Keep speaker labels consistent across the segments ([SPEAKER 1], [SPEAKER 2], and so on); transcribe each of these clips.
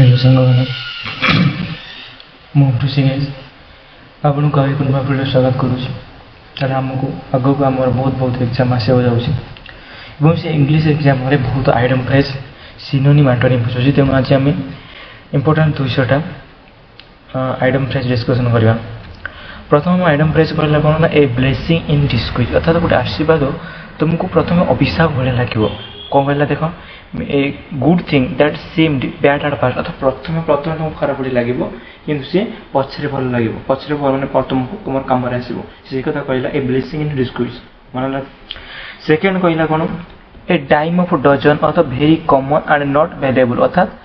[SPEAKER 1] Hello सांगମାନେ ମୁଁ ऋषि guys आपको कवि कुर्मा वीडियो स्वागत करुँच कारण आमको आगक आम बहुत एग्जाम आसवा जाऊँ से इंग्लीश एग्जाम बहुत आइटम प्राइज सिनोनिम एंटोनिम बुझे तेणु आज आम इम्पोर्टाट 200टा आइटम प्राइज डिस्कसन करवा। प्रथम आइटम प्राइज कहला कौन ना ए ब्लेसिंग इन डिस्क्विज अर्थात गोटे आशीर्वाद तुमको प्रथम अभिशाप भाई लगे कौन कहला देख a good thing that seemed bad at first अर्थात प्रथम तुमको खराब भाई लगे कि सी पछरे भल लगे पछरे मैंने तुमको तुम कम आसो से कथा कहला ए ब्लेसिंग इन डिस्क्विज मन सेकेंड कहला कौन ए डाइम ऑफ डजन अर्थात very common and not valuable अर्थात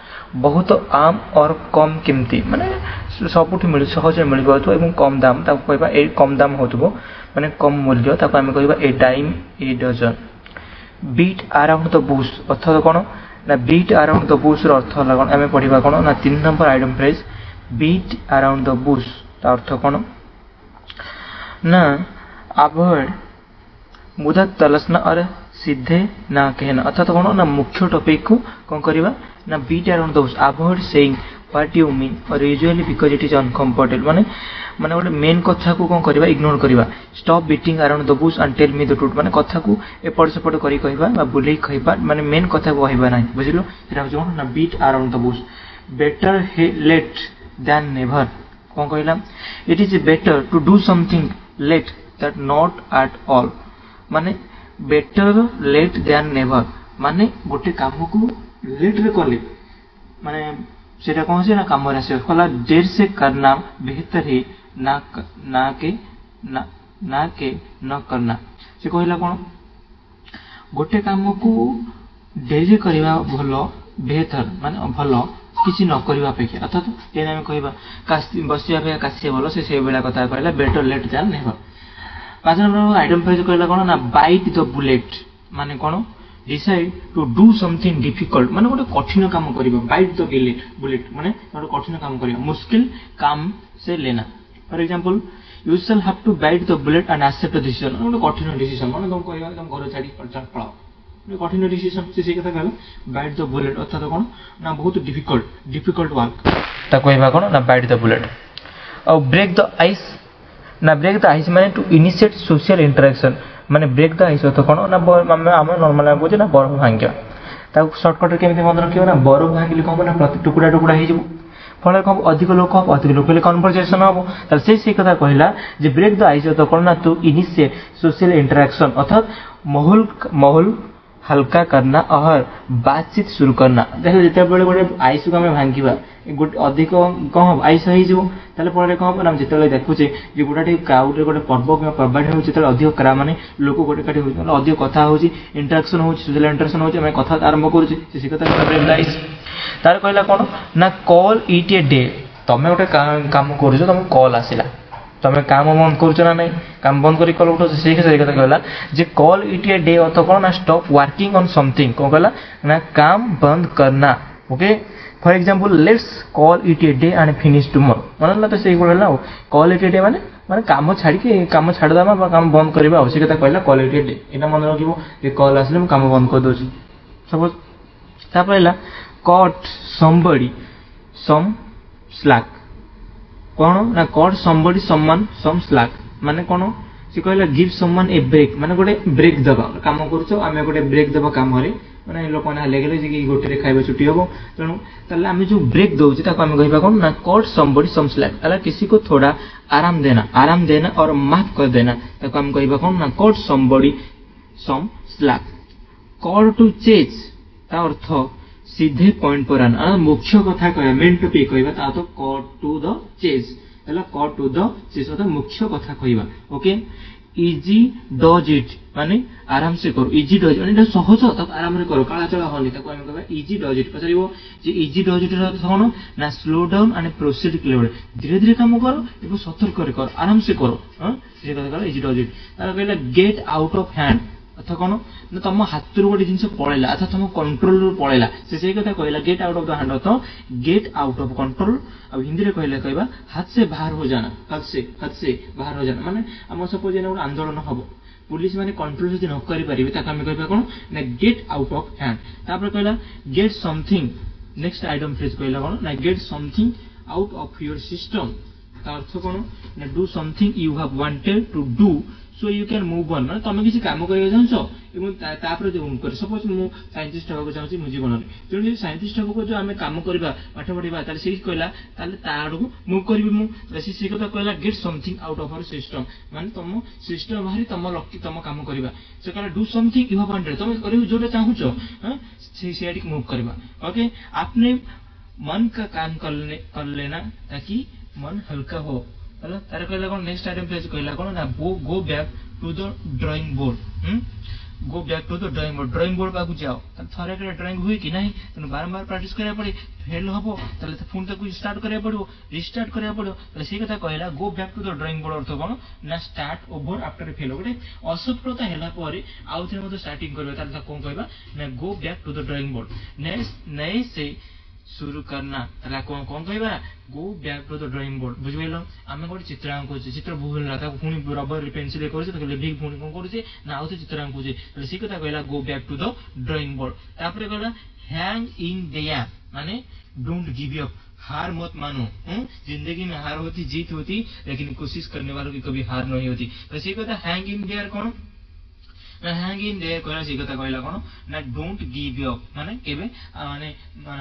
[SPEAKER 1] बहुत आम और कम किमती माने सबुठ मिल सहज मिल कम दाम कहवा ए कम दाम हो माने कम मूल्य आम कहवा a dime a dozen. Beat around the bush अर्थात कौन ना बीट अराउंड द बुश अर्थ है कौन आम पढ़ा कौन ना 3 number item phrase beat around the bush अर्थ कौन ना अवॉइड मुदा तलसना और सीधे ना कहना अर्थात कौन ना मुख्य टॉपिक को कौन करवा ना beat around the bush avoid saying what you mean और usually because it is uncomfortable माने माने गोटे मेन कथा को कौन करवा इग्नोर करवा stop beating around the bush and tell me the truth माने कथा को एपट सेपट करी कहबा बा बुलेई कहबा माने मेन कथा को कहबा नाही बुझिलो एटा हो ना beat around the bush. Better late than never कौन कहला it is better to do something late that not at all माने बेटर लेट देन नेवर माने गोटे काम को लेट रे कले माने सेटा कौन से ना काम आसे कला देर से करना बेहतर है ना के न करना से कहला कौन गोटे काम को डेरी करवा भल बेहतर माने भल किसी न करवा अपेक्षा अर्थात ये आम कह बसिया अपेक्षा काशिया भल से भाया कथा कहला better late than never. 5 number item phrase कहला कौन ना बाइट द बुलेट माने कौन decide to do something difficult माने गोटे कठिन काम करिबो बाइट द बुलेट माने गोटे कठिन काम करिबो मुश्किल काम से लेना for example you shall have to bite the bullet and accept the decision गोटे कठिन डिसीजन माने तुम कहबा तुम घर छाड़ी पळाओ गोटे कठिन डिसीजन से कथा कहला बाइट द बुलेट अर्थात कोन ना बहुत डिफिकल्ट वर्क ता कहबा कोन ना बाइट द बुलेट। और ब्रेक द आइस ना ब्रेक द आइस माने टू इनिशिएट सोशल इंटरेक्शन माने ब्रेक द आइस तो कौन ना आम नर्माल कहे ना बरफ भांगा सर्टकट केमी मन रखिए ना बरफ भांगिले कौन ना प्रति टुकुड़ा टुकुड़ा हो फल कम अधिक लोक कन्वर्सेशन हम से कथा कहला जे ब्रेक द आइस तो कौन ना टू इनिशिएट सोशल इंटरेक्शन अर्थात माहौल हल्का करना और बातचीत शुरू करना देख जिते गोटे आइस को आम भांगा गोटे अधिक कौन हम आइस हो कौन हम जो देखुचे गोटे क्राउड गोटे पर्व कि पर्वाणी हो अधिक माने लोक गोटे काटी हो अधिक कथा हो इंटरेक्शन हो सोशल इंटरेक्शन हो कथा आरंभ करुचे ब्रेक द आइस। तार कहला कौन ना कॉल इट ए डे तुम गोटे काम कर तुम कॉल आसला तुम काम बंद कर ना नहीं काम बंद कर कल उठो से कथा कहला जे कॉल इट ए डे अर्थ कौन ना स्टॉप वर्किंग ऑन समथिंग कौन कहला ना काम बंद करना okay. For example let's call it a day and finish tomorrow मन तो से कॉल इट ए डे माने माने काम छाड़ी काम छाड़देमा काम बंद करवा से कथा कहला कॉल इट ए डे यहाँ मन रखिए कॉल आसले मुझे काम बंद कर दूसरी सपोज तापर कट समबडी सम स्लैक कौन ना कट समबडी सम्मान सम स्लैक माने कौन से कहला गिव सम्मान ए ब्रेक माने गोटे ब्रेक दबा काम करें गोटे ब्रेक दबा काम मैंने लोक मैंने लगे कि गोटे खाଇବା छुट्टी हम तेणु आम जो ब्रेक दौचे आम कह कौन ना कट समबडी सम स्लैक अला किसी को थोड़ा आराम देना और माफ कर देना आम कह कौन ना cut somebody some slack. Call to chase ता अर्थ सीधे पॉइंट पर आना मुख्य कथा कह मेन टॉपिक कहवा तो cut to the chase cut to the chase अर्थात मुख्य कथा कहवा ओके। इजी डज इट माने आराम से करो इजी डज माने सहज तक आराम रे करो काला चला होनी ताको हम कहबा इजी डज इट पछरिबो जे इजी डज इट अर्थ कोन ना slow down and proceed clear धीरे धीरे काम करो एवं सतर्क रे करो आराम से करो हां से कथा कहला इजी डज इट तार कहला गेट आउट ऑफ हैंड अर्थात कौन ना तुम हाथ रू गोटे जिन पलैला अर्थात तुम कंट्रोल रू पलैला से कथा कहला get out of the hand earth get out of control अब हिंदी में कहले कहबा हाथ से बाहर हो जाना हाथ से बाहर हो जाना माने हम सपोज गोटे आंदोलन हम पुलिस माने कंट्रोल जदि न करि परिबे ताका हम कहबा कोन ना गेट आउट ऑफ हैंड तापर कहला get something next item phrase कहला कोन ना get something out of your system ता अर्थ कोन ना do something you have wanted to do so you can move on माने तुम किसी काम करिया चाहछो एवं तापर जो मूव कर सपोज मु साइंटिस्ट होबा चाहछि मु जीवन रे तेणु जे साइंटिस्ट होबा जो आमे काम करबा पाठ पढिबा ताले से कहला ताले ताडू मूव करबी मु से कथा कहला get something out of our system माने तुम सिस्टम बाहरी तुम लक्ष्य तुम काम करबा से कहला do something you have wanted तुम करियो जोटा चाहछो हां से आडी मूव करबा ओके आपने मन का काम कर लेना ताकि मन हल्का हो हेलो तार कहला कोन नेक्स्ट आइटम पेज कहला कोन ना go back to the drawing board go back to the drawing board बाकू जाओ थरे के ड्राइंग हुई कि नहीं तने बारंबार प्रैक्टिस करिया पड़े फेल हबो तले फोन तक स्टार्ट करिया पड़ो रिस्टार्ट करिया पड़ो तले से कथा कहला go back to the drawing board अर्थ कोन ना स्टार्ट ओवर आफ्टर फेल गोटे असफलता हैला परे आउ थे मतो स्टार्टिंग करबे तले कोन कहबा ना go back to the drawing board नए से शुरू करना तला कौन कौन कहबा go back to the drawing board बुझबेलो आमे गोटे चित्र आंको छै चित्र भूल ना ता पुनी रबर पेंसिल करछ त लेबी पुनी कोन करछ ना आउ चित्र आंको छै तले से कथा कहला go back to the drawing board तापरे कहला हैंग इन देयर माने डोंट गिव अप हार मत मानो जिंदगी में हार होती जीत होती लेकिन कोशिश करने वालों की कभी हार नहीं होती तो से कथा हैंग इन देयर कोन ना हैंग इन देयर कहला से कथा कहला कोन ना डोंट गिव अप माने केबे माने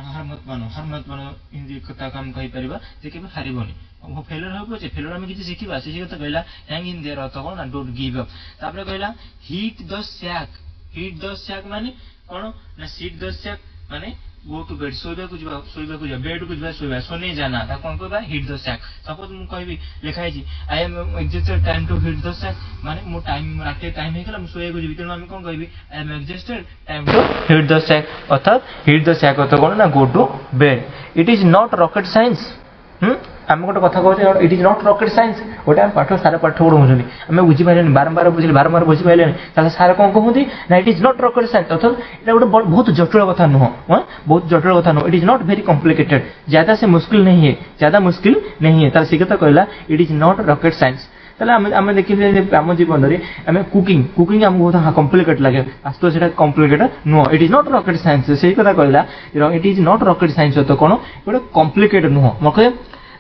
[SPEAKER 1] हार मत मानो हिंदी कथा काम कहि परबा जे केबे हारिबोनी वो फेलर हो पछे फेलर में किछि सिखिबा से कथा कहला हैंग इन देयर अर्थ कोन ना डोंट गिव अप तापर कहला हिट द सैक माने कोन ना सीट द सैक माने गो टू बेड सोइबा को जा बेड को जा सोइबा सोने जाना ता कोन कहबा हिट द सैक सपोज मु कहबी लिखाई छी I am exhausted time to hit the sack माने मो टाइम राते टाइम हे गेला मु सोए को जी बितर हम कोन कहबी I am exhausted time to hit the sack अर्थात हिट द सैक अर्थ कोन ना go to bed it is not rocket science आम गोटे कथा कहते it is not rocket science गोटे आम पाठ सारा पाठ पढ़ाऊँ आम बुझीपारे बारंबार बुझीपारे सार कौन कहते ना it is not rocket science अर्थात ये गोटे बहुत जटिल कथा नुह बहुत जटिल कथा नुह it is not very complicated ज्यादा से मुश्किल नहीं है तार सी कथा कहला it is not rocket science आम देखिए आम जीवन में आम कुकिंग आमको बहुत कॉम्प्लिकेट लगे आसतो से कॉम्प्लिकेटेड नुह it is not rocket science से कथा कहला it is not rocket science तो कौन गोटे कॉम्प्लिकेटेड नुह मत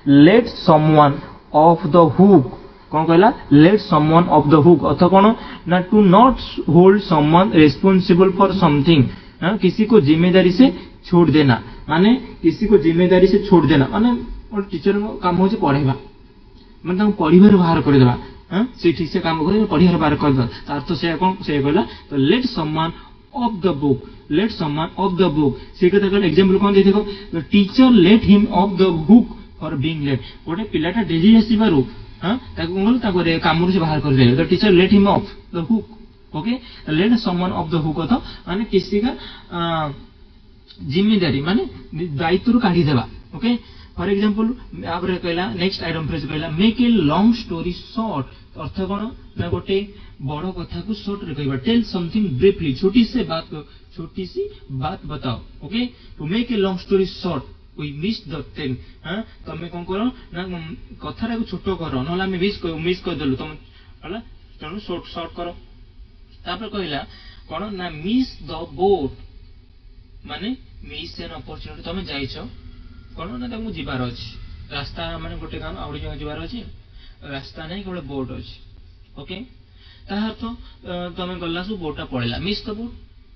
[SPEAKER 1] let someone off the hook कौन कहला let someone off the hook अर्थ कौन ना to not hold someone responsible for something किसी को जिम्मेदारी से छोड़ देना माने किसी को जिम्मेदारी से छोड़ देना माने टीचर काम हो पढ़ेगा माने पढ़िबार बाहर करदेबा से ठीक से काम करे पढ़िबार बाहर करदेबा अर्थ से कौन से कहला तो let someone off the hook से कथा कहला एग्जांपल कौन देखो teacher let him off the hook for being late गोटे पिलाटा डेली आसीबारु काम से बाहर कर दे teacher let him off the hook okay let someone off the hook तो माने किसी का जिम्मेदारी माने दायित्व काढ़ी देबा ओके फॉर एग्जांपल आपरे कहला नेक्स्ट आइटम फ्रेज कहला make a long story short अर्थ कोन ना गोटे बड़ कथा को शॉर्ट रे कहबा टेल समथिंग ब्रीफली छोटी सी बात बताओ okay to make a long story short we miss the thing तमे कोन करो ना कथा को छोटो करो नला में मिस कर देलु तुम हला तनु शॉर्ट करो तापर कहला कोन ना मिस द बोट माने मिस एन अपॉर्चुनिटी तमे जाइछो कोन ना तमु जिबार अछि रास्ता माने गोटे गाम आउडी जगह जिबार अछि रास्ता नै गोटे बोट अछि ओके ताहा तो तमे गल्लासु बोटा पड़ेला मिस द बोट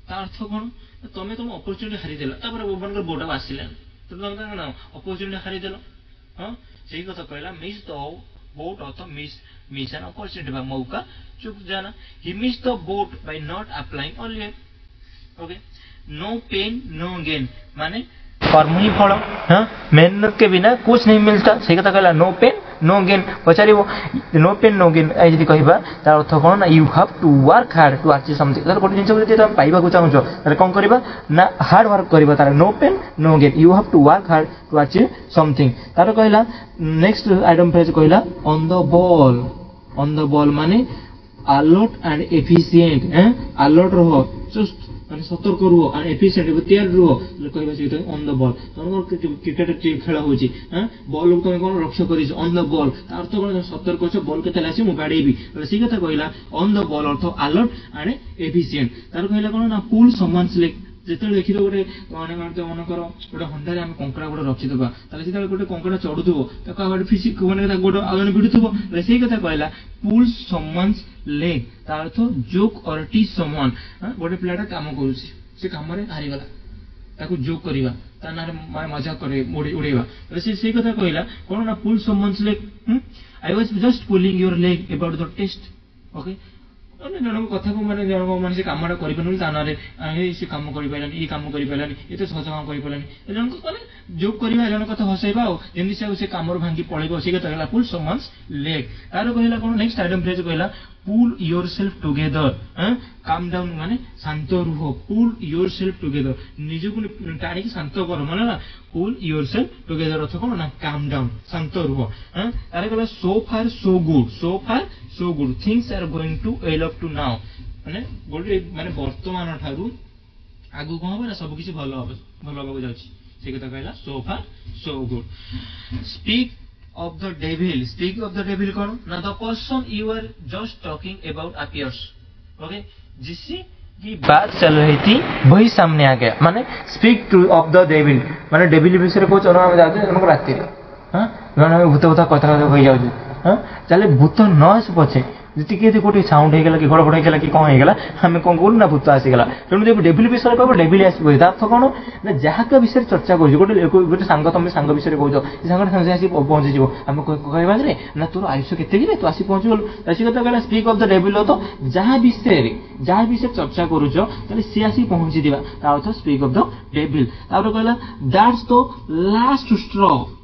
[SPEAKER 1] ता अर्थ कोन तमे तुम अपॉर्चुनिटी हारि देला तापर बोबन बोटा आसिला तो तुम अपॉर्चुनिटी हारी देलो सही कथा कहला मिस द बोट अर्थ मिस एन अपॉर्चुनिटी बा मौका चुप जाना ही miss the boat by not applying earlier okay no pain no gain माने कर्म ही फल मेहनत के बिना कुछ नहीं मिलता सही कथा कहला नो पेन नो गेन पचारिबो नो पेन नो गेन आई जदी कहबा तार अर्थ कोन ना you have to work hard to achieve something तार कोन जिंस जदी तुम पाइबा को चाहछो तार कोन करबा ना हार्ड वर्क करबा तार no pain no gain you have to work hard to achieve something तार कहला नेक्स्ट आइटम फ्रेज कहला ऑन द बॉल माने अलर्ट एंड एफिशिएंट अलर्ट रहो जस्ट माने सतर्क रुह और एफिशिएंट तैयार रुह कहबा से ऑन द बॉल तुम क्रिकेट खेल होची बॉल को तुम कोन रक्षा करिस ऑन द बॉल अर्थ कोन सतर्क छ बॉल केते लासी मु बाडेबी से कथा कहला on the ball earth alert and efficient तार कहला कोन ना पुल समवन ଯେତେବେଳେ ଦେଖିବ ଗୋଟେ ମାନେ ମନେକର ଗୋଟେ ହଣ୍ଡାରେ ଆମେ କଙ୍କଡା ଗୋଟେ ରଖିଦବା, ତାହେଲେ ଯେତେବେଳେ ଗୋଟେ କଙ୍କଡା ଚଢୁଥିବ ତାକୁ ଆଉ ଗୋଟେ ଫିସି ମାନେ ତାକୁ ଗୋଟେ ଆଉ ଜଣେ ଭିଡୁଥିବ, ସେଇ କଥା କହିଲା ପୁଲ୍ ସମୱାନ୍ସ ଲେଗ, ତା ଅର୍ଥ ଜୋକ୍ ଅର ଟିଚ୍ ସମୱାନ୍। ଗୋଟେ ପିଲାଟା କାମ କରୁଛି, ସେ କାମରେ ହାରିଗଲା, ତାକୁ ଜୋକ୍ କରିବା, ତା ନାଁରେ ମଜା ଉଡେଇବା, ସେ ସେଇ କଥା କହିଲା କଣ ନା pull someone's leg, I was just pulling your leg about the test. Okay, ମାନେ ଜଣଙ୍କ କଥାକୁ ମାନେ ଜଣଙ୍କ ମାନେ ସେ କାମଟା କରିପାରୁନି, ତା ନାଁରେ ସେ କାମ କରିପାରିଲାନି, ଏ କାମ କରିପାରିଲାନି, ଏତେ ସହଜ କାମ କରିପାରିଲାନି, ଜଣଙ୍କୁ ମାନେ ଜୋକ୍ କରିବା, ଜଣଙ୍କ କଥା ହସେଇବା, ଆଉ ଯେମିତି ସେ କାମରୁ ଭାଙ୍ଗି ପଳେଇବ, ସେ କଥା କହିଲା ପୁଲ୍ ସମୱାନ୍ସ ଲେଗ। ତାର କହିଲା କଣ ନେକ୍ସଟ ଆଇଟମ ଫ୍ରେଜ କହିଲା ପୁଲ୍ ୟୋର ସେଲ୍ଫ ଟୁଗେଦର, କାମ ଡାଉନ ମାନେ ଶାନ୍ତ ରୁହ, ପୁଲ୍ ୟୋର ସେଲ୍ଫ ଟୁଗେଦର, ନିଜକୁ ଟାଣିକି ଶାନ୍ତ କର, ମାନେ ନା ପୁଲ୍ ୟୋର ସେଲ୍ଫ ଟୁଗେଦର ଅର୍ଥ କଣ ନା କାମ ଡାଉନ, ଶାନ୍ତ ରୁହ। ତାର କହିଲା so far so good, so far so good, things are going too well up to now, ମାନେ ଗୋଟେ ମାନେ ବର୍ତ୍ତମାନ ଠାରୁ ଆଗକୁ କଣ ହବ ନା ସବୁ କିଛି ଭଲ ହବାକୁ ଯାଉଛି, ସେ କଥା କହିଲା so far so good. Speak of the devil, speak of the devil कौन ना the person you are just talking about appears, okay, जिससे की बात चल रही थी वही सामने आ गया, माने speak to of the devil माने डेविल विषय को चलो हम जाते हैं राति रे, हां माने भूत कथा कहि जाउची, हां चले भूत न आस पछे जितिके गोटे साउंड हो गला कि गड़बड़ हो गला कि कौन हो गला, हमें कौन करू ना भूत आसीगला, तेणु जब डेविल विषय कहब डेविल आसबो, अर्थ कौन ना जहाँ विषय चर्चा कर गोटे सांग तुम सांग विषय कौच सांग सागे आसी पहुंची जीव, आम कहवा ना तोर आयुष के तू आसी पहुंची गलु, सी कथा कहला स्पीक ऑफ द डेविल, तो जहाँ विषय चर्चा करुच सी आसी पहुंची दिवा, अर्थ स्पीक ऑफ द डेविल। तापर कहला दैट्स द लास्ट स्ट्रॉ,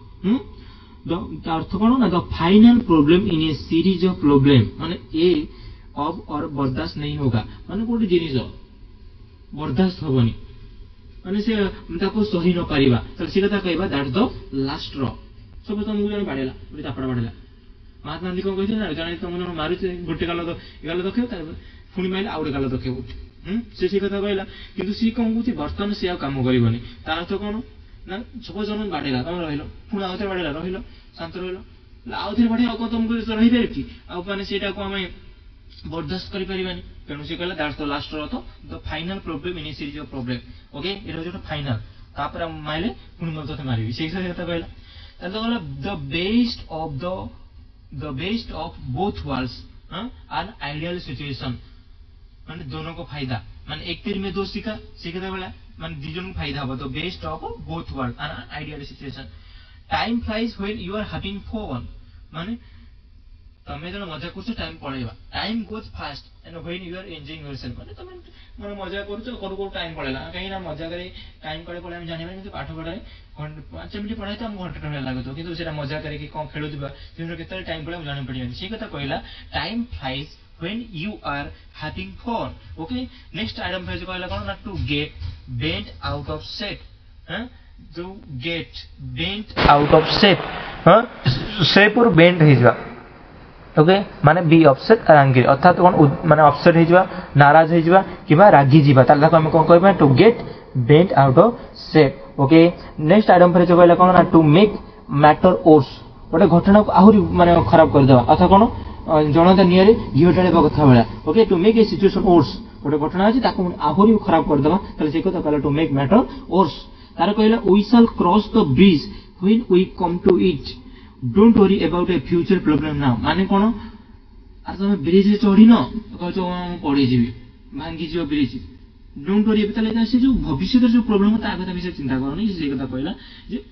[SPEAKER 1] अर्थ कौन ना the final problem in A series of problem, माने ए अब और बर्दाश्त नहीं होगा, माने गोटे जिनिस बर्दाश्त होबनी, माने से ताको सही न पारिबा, त से कथा कहबा दैट्स द लास्ट स्ट्रॉ। सब तुमको जने बाडेला गोटे तापड़ा बाडेला, महात्मा गांधी कोन कहिथिले ना जने तुम जने मारुचे गोटे गाल दखेव तार पुणी माइले आउडे गाल दखेव, से कथा कहला किंतु सी कोन गुती बर्तन से आ काम करिवनी, तार अर्थ कोन ना सब जन बाडेला तुम रहिलो पुणी आउथे बाडेला रहिलो शांत रहिलो आउथे बाडे आ को तुमको रहि बेर की आ माने सेटा को हमें बर्दाश्त करि परिबानी, तेणु से कहला that's the last straw, the final problem in A series of problem, okay एटा जो फाइनल तापर हम माइले पुणी मते मारिबी, से कथा कहला ताले कहला the best of both worlds, N ideal situation, माने दोनों को फायदा, माने एक तीर में दो शिकार, से कथा कहला माने दुजन को फायदा हो, the best of both world an ideal situation. Time flies when you are having fun, माने तमे जण मजा करछ टाइम पळेबा, time goes fast and when you are enjoying yourself, माने तमे माने मजा करछ को टाइम पळेला कहीं ना मजा करे टाइम कड़े पळे हम जानिबा, किंतु पाठ पढाई 5 मिनिट पढाई तो हम घंटा टमे लागतो, किंतु सेटा मजा करे कि कोन खेलु दिबा जेनो केते टाइम पळे हम जानि पडियानी, से कथा कहला time flies when you are having fun. Okay, next item phrase कहला कोन ना to get bent out of shape, to get bent out of shape, shape और बेंट हे जा, ओके माने बी अपसेट और एंग्री, अर्थात कोन माने अपसेट हे जा नाराज हे जा किबा रागी जीवा, ताला को हम कोन कहबा to get bent out of shape. Okay, next item phrase कहला कोन ना टू मेक मैटर वर्स, गोटे घटना को आहुरी माने खराब कर देबा, अर्थात कोन जनता नियरे घिओ ढाळिबा कथा बेला, okay to make a situation worse, गोटे घटना अछि ताको आहुरी खराब कर देबा, ताले से कथा कहला टू मेक मैटर वर्स। तार कहला we shall cross the bridge when we come to it, don't worry about a future problem now, माने कोन आ तुम ब्रिज रे चढ़ी न कहछ हम पड़ी जीवी भांगी जीव ब्रिज, डोंट वरी एबे से जो भविष्य जो प्रॉब्लम ता कथा विषय चिंता करनी, से कथा कहला जे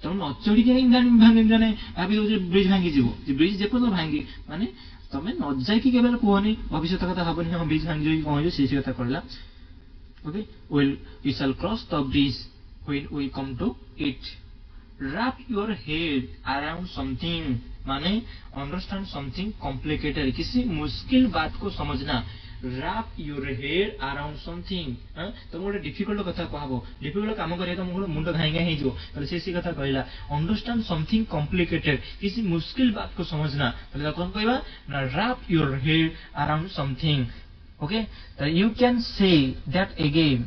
[SPEAKER 1] तुम न चढ़ी के भांगी जाने भाबी दो जे ब्रिज भांगी जीवो, जे ब्रिज जे पर भांगी माने तमे न जाय कि केबे कोहनी भविष्य कथा हबनी हम ब्रिज भांगी जोई कहजो, से कथा कहला। Okay, we shall cross the bridge when we come to it, wrap your head around something, माने अंडरस्टैंड समथिंग कॉम्प्लिकेटेड, किसी मुश्किल बात को समझना, wrap your head around something, तो मोटे डिफिकल्ट कथा कहबो, डिफिकल्ट काम करे तो मोर मुंड घाइगा हे जो, तो से कथा कहला अंडरस्टैंड समथिंग कॉम्प्लिकेटेड, किसी मुश्किल बात को समझना, तो कोन कहबा ना wrap your head around something। Okay, तो you can say that again,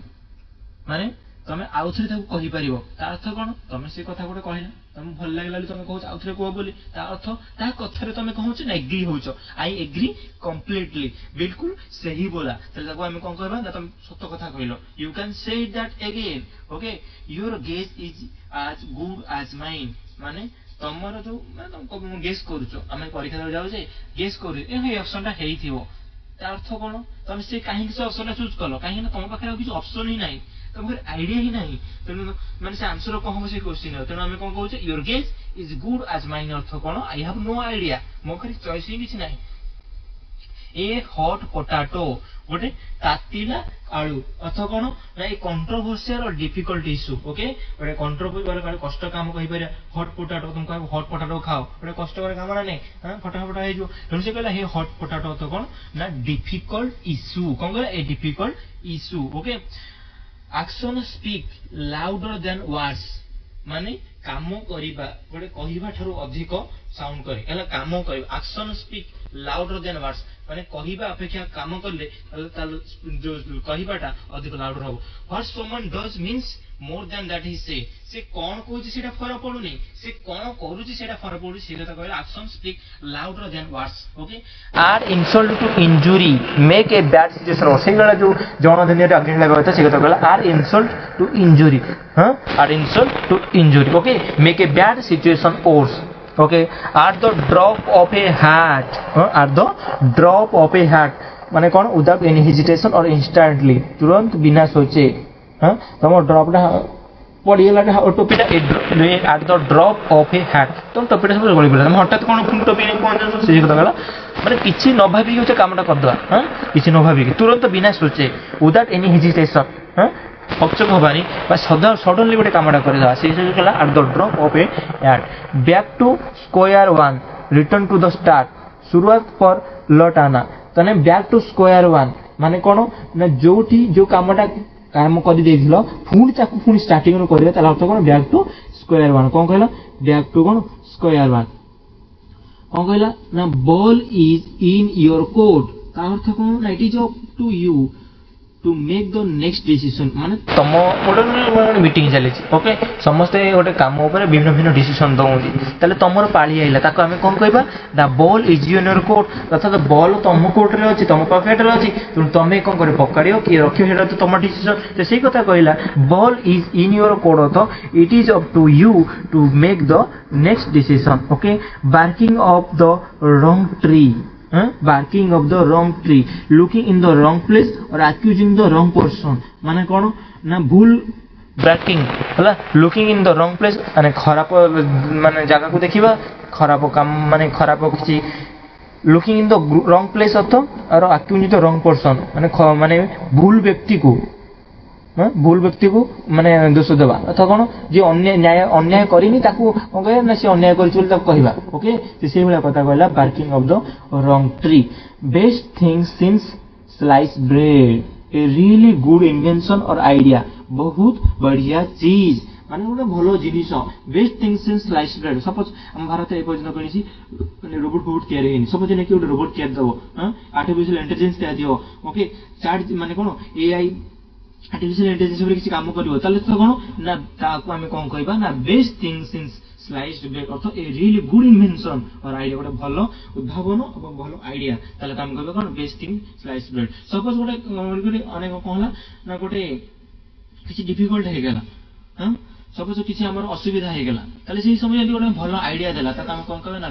[SPEAKER 1] माने ତମେ ଆଉଥରେ ତାକୁ କହିପାରିବ। ତା ଅର୍ଥ କଣ? ତମେ ସେ କଥା ଗୋଟେ କହିଲ, ତମକୁ ଭଲ ଲାଗିଲା ବୋଲି ତମେ କହୁଛ ଆଉଥରେ କୁହ ବୋଲି, ତା ଅର୍ଥ ତା କଥାରେ ତମେ କହୁଛ ନା ଏଗ୍ରି ହଉଛ, ଆଇ ଏଗ୍ରି କମ୍ପ୍ଲିଟଲି, ବିଲକୁଲ ସେହି ବୋଲା। ତାହେଲେ ତାକୁ ଆମେ କଣ କହିବା ନା ତମେ ସତ କଥା କହିଲ, you can say that again, okay, your guess is as good ଆଜ ମାଇନ୍, ମାନେ ତମର ଯୋଉ ମାନେ ଗେସ୍ କରୁଛ, ଆମେ ପରୀକ୍ଷା ଦେବାକୁ ଯାଉଛେ ଗେସ୍ କରୁଛେ ଏଇ ଅପସନ ଟା ହେଇଥିବ, ତା ଅର୍ଥ କଣ? ତମେ ସେ କାହିଁକି ସେ ଅପସନ ଟା ଚୁଜ କଲ? କାହିଁକି ନା ତମ ପାଖରେ ଆଉ କିଛି ଅପସନ ହିଁ ନାହିଁ, ତମ ପାଖରେ ଆଇଡିଆ ହିଁ ନାହିଁ, ତେଣୁ ମାନେ ସେ ଆନ୍ସର କଣ ହବ ସେ କ୍ୱେଶ୍ଚିନ୍ ର। ତେଣୁ ଆମେ କଣ କହୁଛେ ୟୁର ଗେସ୍ ଇଜ ଗୁଡ ଆଜ ମାଇନ୍, ଅର୍ଥ କଣ? ଆଇ ହାଭ୍ ନୋ ଆଇଡିଆ, ମୋ ପାଖରେ ଚଏସ୍ ହିଁ କିଛି ନାହିଁ। ଏ ହଟ୍ ପଟାଟୋ, ଗୋଟେ ତାତିଲା ଆଳୁ, ଅର୍ଥ କଣ? ନା ଏ କଣ୍ଟ୍ରୋଭର୍ସିଆଲ ଡିଫିକଲ୍ଟ ଇସ୍ୟୁ, ଓକେ, ଗୋଟେ କଣ୍ଟ୍ରୋଭର୍ସିଆଲ କଷ୍ଟ କାମ କହିପାରିବା। ହଟ୍ ପଟାଟୋ, ତମେ କହିବ ହଟ୍ ପଟାଟୋ ଖାଅ, ଗୋଟେ କଷ୍ଟକର କାମ ନା ନାଇଁ, ଫଟାଫଟ ହେଇଯିବ। ତେଣୁ ସେ କହିଲା ହେ ହଟ୍ ପଟାଟୋ ଅର୍ଥ କଣ? ନା ଡିଫିକଲ୍ଟ ଇସ୍ୟୁ, କଣ କହିଲା? A difficult issue, okay. Action speak louder than words, ମାନେ କାମ କରିବା ଗୋଟେ କହିବା ଠାରୁ ଅଧିକ ସାଉଣ୍ଡ କରେ, ହେଲା କାମ କରିବା। Action speak louder than words, ମାନେ କହିବା ଅପେକ୍ଷା କାମ କଲେ ତାହେଲେ କହିବାଟା ଅଧିକ ଲାଉଡର ହବ। ହ୍ୱାଟ ସମନ୍ ଡଜ୍ ମିନ୍ସ ମୋର ଦ୍ୟାନ୍ ଦ୍ୟାଟ୍ ହି ସେ, ସେ କଣ କହୁଛି ସେଇଟା ଫରକ ପଡୁନି, ସେ କଣ କରୁଛି ସେଇଟା ଫରକ ପଡୁଛି, ସେ କଥା କହିଲା action speak louder than words, okay. Add insult to injury make a bad situation, ସେଇଭଳିଆ ଯୋଉ ଜଣଦିନିଆରେ ଆଗେଇ ଲାଗିବା କଥା ସେ କଥା କହିଲା add insult to injury, add insult to injury, okay, make a bad situation worse, okay, at the drop of a hat, at the drop of a hat, माने कौन? without any hesitation or instantly, तुरंत बिना सोचे, तुम drop टा पड़ीगला टोपीटा at the drop of a hat, तुम टोपीटा सब गली पड़ा, हठात कौन टोपी नहीं पहुंच से कथा कहला, माने किछि न भाबी के कामटा कर दवा, किछि न भाबी तुरंत बिना सोचे, without any hesitation, पक्षक हबानी सडनली गोटे कामटा करदेवा, से कहला at the drop of a hat. Back to square one return to the start, शुरुआत पर लौट आना, तने बैक टू स्क्वायर वन माने कौन? ना जोठी जो कामटा काम कर देथिलो पुणी ताकू पुणी स्टार्टिंग रो करबे, ताला अर्थ कोन? Back to square one. कोन कहला? बैक टू कोन? Square one. कोन कहला? ना ball is in your court, ता अर्थ कोन? ना it is up to you to make the next decision, माने तम गोटे मीटिंग चली, ओके, समस्ते गोटे काम ऊपर भिन्न भिन्न डिसीजन दउची, ताले तमर पाली आइला, ताको आमे कोन कहबा? The ball is in your court, अर्थात बॉल तम कोर्ट रे अछि, तम पॉकेट रे अछि, तमे कोन करे पकड़ियो कि रखियो, सेटा तो तम डिसीजन। तो सेही कथा कहला ball is in your court, तो it is up to you to make the next decision, okay. Barking of the wrong tree, barking of the wrong tree, looking in the wrong place or accusing the wrong person, माने कौन? ना भूल barking, हला looking in the wrong place माने खराब माने जगह को देखिबा, खराब काम माने खराब किसी, looking in the wrong place अर्थ और accusing the wrong person माने भूल व्यक्ति को, भूल व्यक्ति को माने दोष देवा, अथवा कौन? जे अन्याय करिनी ताकू कोन कहया ना से अन्याय करिछ बोली ताकू कहबा, ओके। से सेही भला कथा कहला barking of the wrong tree. Best thing since slice bread, A really good invention और आइडिया, बहुत बढ़िया चीज, माने गोटे भलो जिनिस। Best thing since slice bread, suppose हम भारत ए पर्यंत कहिसी माने रोबोट बहुत तयार हेनी, सपोज ने कि गोटे रोबोट तयार दबो, आर्टिफिशियल इंटेलिजेंस तयार दियो, ओके, चैट माने कोन? एआई आर्टिफिशियल इंटेलिजेंस रे किसी काम करिवो, ताले तो कोन? ना ताकू आमे कोन कहबा? ना best thing since sliced bread, अर्थ ए रियली गुड इन्वेंशन और आइडिया, गोटे भलो उद्भावन और भलो आइडिया, ताले काम कहबा कोन? Best thing sliced bread. Suppose गोटे अनेक कहला ना गोटे किसी डिफिकल्ट हे गेला, सपोज किसी हमर असुविधा हे गेला, ताले सेही समय यदि गोटे भलो आइडिया देला, ताका हम कोन कहबा? ना